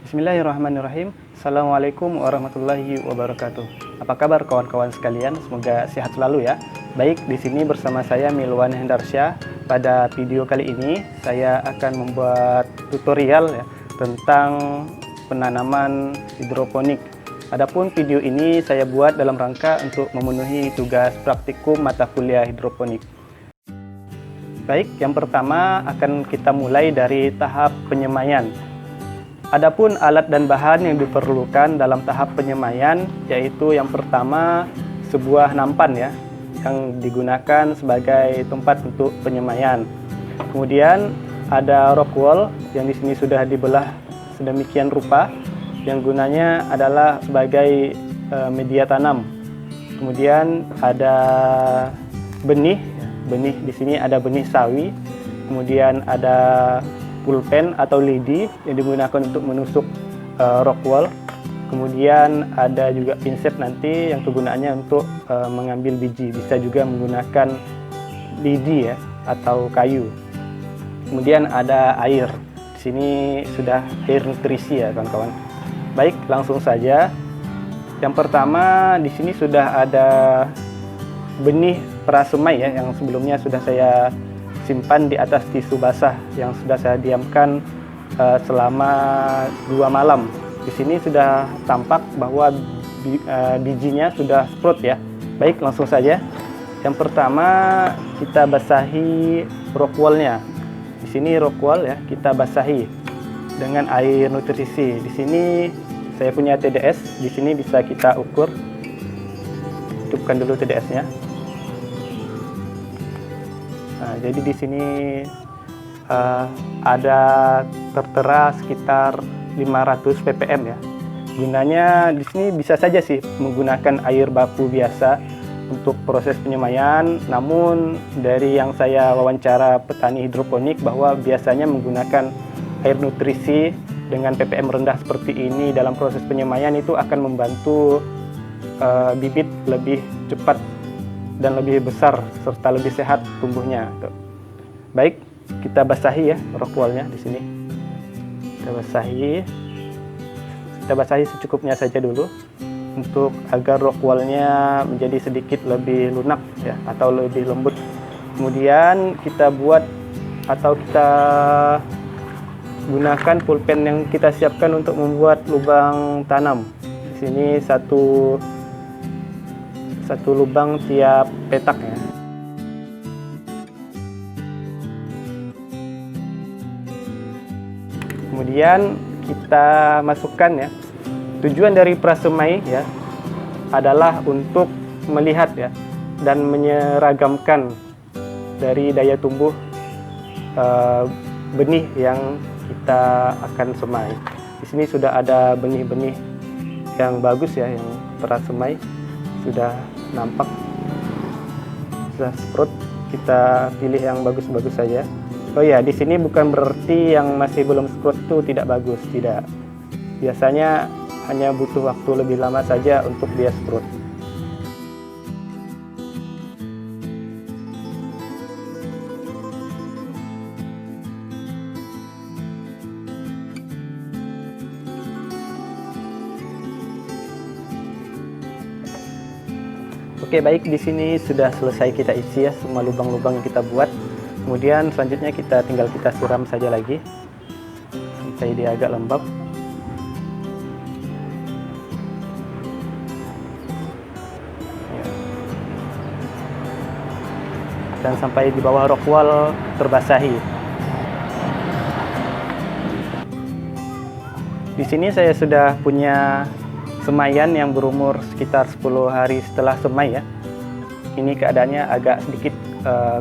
Bismillahirrahmanirrahim. Assalamualaikum warahmatullahi wabarakatuh. Apa kabar kawan-kawan sekalian? Semoga sehat selalu ya. Baik, di sini bersama saya Milwan Hendarsyah. Pada video kali ini saya akan membuat tutorial ya tentang penanaman hidroponik. Adapun video ini saya buat dalam rangka untuk memenuhi tugas praktikum mata kuliah hidroponik. Baik, yang pertama akan kita mulai dari tahap penyemaian. Adapun alat dan bahan yang diperlukan dalam tahap penyemaian yaitu yang pertama sebuah nampan ya yang digunakan sebagai tempat untuk penyemaian. Kemudian ada rock wool yang di sini sudah dibelah sedemikian rupa yang gunanya adalah sebagai media tanam. Kemudian ada benih di sini ada benih sawi. Kemudian ada pulpen atau lidi yang digunakan untuk menusuk rock wool. Kemudian ada juga pinset nanti yang kegunaannya untuk mengambil biji. Bisa juga menggunakan lidi ya atau kayu. Kemudian ada air. Di sini sudah air nutrisi ya kawan-kawan. Baik, langsung saja. Yang pertama di sini sudah ada benih perasemai ya yang sebelumnya sudah saya simpan di atas tisu basah yang sudah saya diamkan selama 2 malam. Di sini sudah tampak bahwa bijinya sudah sprout ya. Baik, langsung saja. Yang pertama kita basahi rock wool-nya. Di sini rock wool ya kita basahi dengan air nutrisi. Di sini saya punya TDS. Di sini bisa kita ukur. Hidupkan dulu TDS-nya. Nah, jadi di sini ada tertera sekitar 500 ppm ya. Gunanya di sini bisa saja sih menggunakan air baku biasa untuk proses penyemaian. Namun dari yang saya wawancara petani hidroponik bahwa biasanya menggunakan air nutrisi dengan ppm rendah seperti ini dalam proses penyemaian itu akan membantu bibit lebih cepat dan lebih besar serta lebih sehat tumbuhnya. Baik, kita basahi ya rock wool-nya di sini. Kita basahi secukupnya saja dulu untuk agar rock wool-nya menjadi sedikit lebih lunak ya atau lebih lembut. Kemudian kita buat atau kita gunakan pulpen yang kita siapkan untuk membuat lubang tanam. Di sini satu lubang tiap petak ya. Kemudian kita masukkan ya. Tujuan dari prasemai ya adalah untuk melihat ya dan menyeragamkan dari daya tumbuh benih yang kita akan semai. Di sini sudah ada benih-benih yang bagus ya yang prasemai sudah nampak, sudah sprout. Kita pilih yang bagus-bagus saja. Oh ya, di sini bukan berarti yang masih belum sprout itu tidak bagus, tidak. Biasanya hanya butuh waktu lebih lama saja untuk dia sprout. Oke, baik, di sini sudah selesai kita isi ya semua lubang-lubang yang kita buat. Kemudian selanjutnya kita siram saja lagi sampai dia agak lembab. Dan sampai di bawah rock wool terbasahi. Di sini saya sudah punya semaian yang berumur sekitar 10 hari setelah semai ya. Ini keadaannya agak sedikit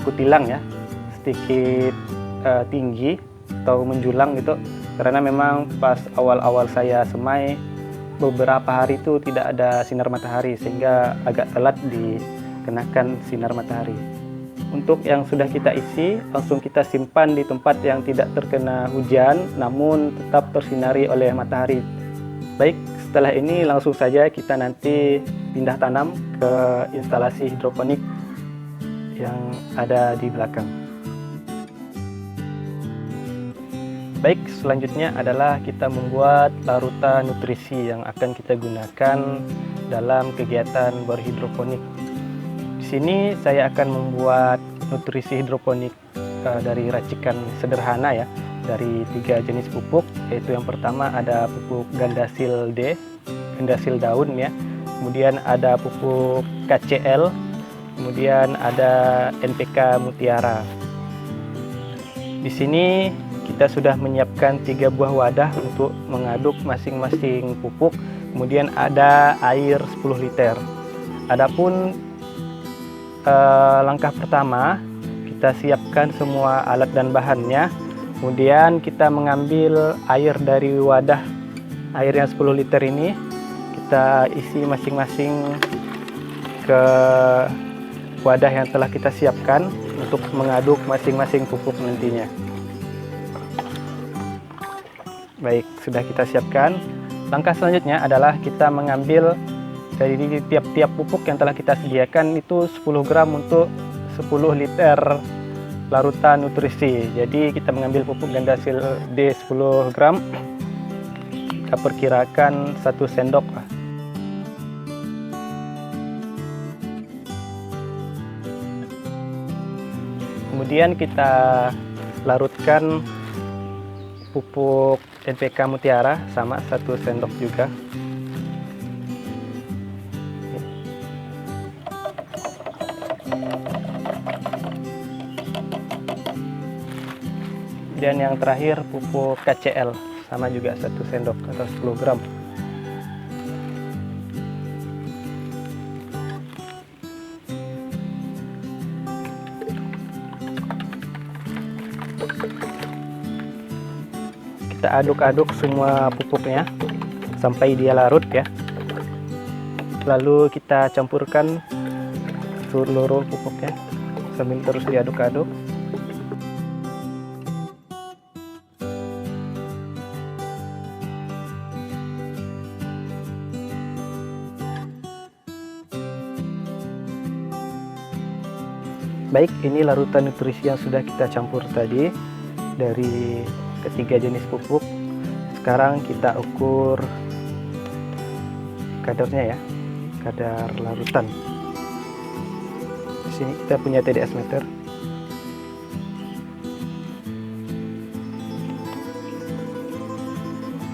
kutilang ya, sedikit tinggi atau menjulang gitu. Karena memang pas awal-awal saya semai beberapa hari itu tidak ada sinar matahari sehingga agak telat dikenakan sinar matahari. Untuk yang sudah kita isi langsung kita simpan di tempat yang tidak terkena hujan namun tetap tersinari oleh matahari. Baik, setelah ini langsung saja kita nanti pindah tanam ke instalasi hidroponik yang ada di belakang. Baik, selanjutnya adalah kita membuat larutan nutrisi yang akan kita gunakan dalam kegiatan berhidroponik. Di sini saya akan membuat nutrisi hidroponik dari racikan sederhana ya, dari 3 jenis pupuk, yaitu yang pertama ada pupuk Gandasil D, Gandasil daun ya, kemudian ada pupuk KCL, kemudian ada NPK Mutiara. Di sini kita sudah menyiapkan 3 buah wadah untuk mengaduk masing-masing pupuk, kemudian ada air 10 liter. Adapun langkah pertama, kita siapkan semua alat dan bahannya, kemudian kita mengambil air dari wadah air yang 10 liter ini, kita isi masing-masing ke wadah yang telah kita siapkan untuk mengaduk masing-masing pupuk nantinya. Baik, sudah kita siapkan. Langkah selanjutnya adalah kita mengambil dari tiap-tiap pupuk yang telah kita sediakan itu 10 gram untuk 10 liter larutan nutrisi. Jadi kita mengambil pupuk Gandasil D 10 gram, kita perkirakan 1 sendok. Kemudian kita larutkan pupuk NPK Mutiara sama 1 sendok juga. Dan yang terakhir pupuk KCL sama juga 1 sendok atau 10 gram. Kita aduk-aduk semua pupuknya sampai dia larut ya. Lalu kita campurkan seluruh pupuknya sambil terus diaduk-aduk. Baik, ini larutan nutrisi yang sudah kita campur tadi dari ketiga jenis pupuk. Sekarang kita ukur kadarnya ya, kadar larutan. Di sini kita punya TDS meter.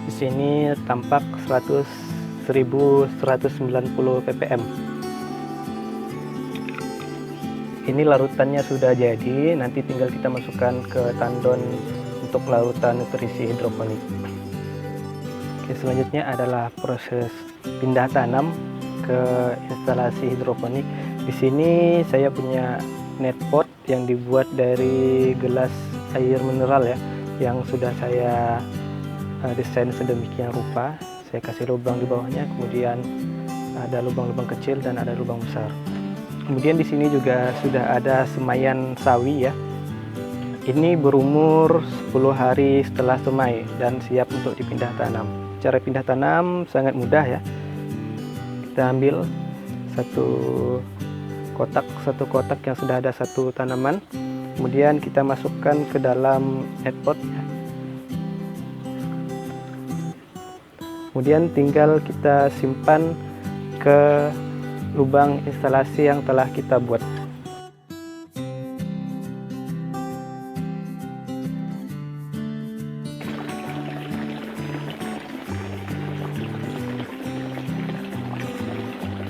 Di sini tampak 1190 ppm. Ini larutannya sudah jadi, nanti tinggal kita masukkan ke tandon untuk larutan nutrisi hidroponik. Oke, selanjutnya adalah proses pindah tanam ke instalasi hidroponik. Di sini saya punya net pot yang dibuat dari gelas air mineral ya, yang sudah saya desain sedemikian rupa. Saya kasih lubang di bawahnya, kemudian ada lubang-lubang kecil dan ada lubang besar. Kemudian di sini juga sudah ada semaian sawi ya. Ini berumur 10 hari setelah semai dan siap untuk dipindah tanam. Cara pindah tanam sangat mudah ya. Kita ambil satu kotak yang sudah ada 1 tanaman. Kemudian kita masukkan ke dalam net pot ya. Kemudian tinggal kita simpan ke lubang instalasi yang telah kita buat.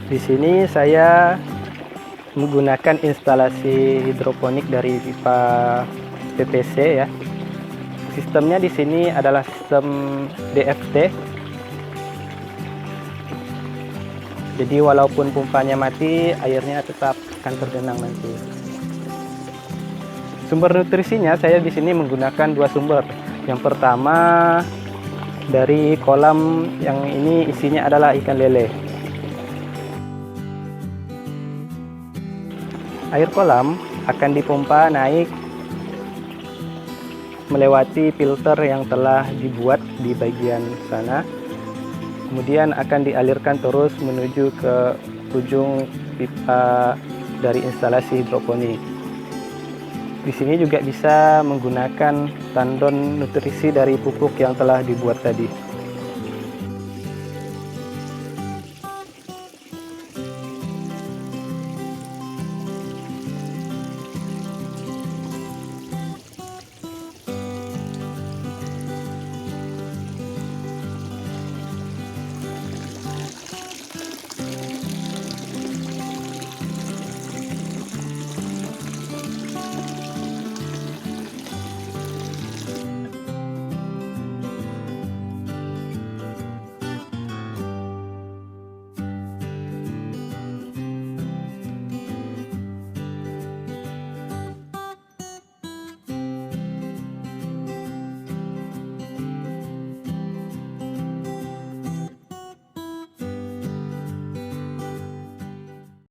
Di sini saya menggunakan instalasi hidroponik dari pipa PVC ya. Sistemnya di sini adalah sistem DFT. Jadi walaupun pumpanya mati, airnya tetap akan tergenang nanti. Sumber nutrisinya saya di sini menggunakan 2 sumber. Yang pertama dari kolam yang ini isinya adalah ikan lele. Air kolam akan dipompa naik melewati filter yang telah dibuat di bagian sana. Kemudian akan dialirkan terus menuju ke ujung pipa dari instalasi hidroponik. Di sini juga bisa menggunakan tandon nutrisi dari pupuk yang telah dibuat tadi.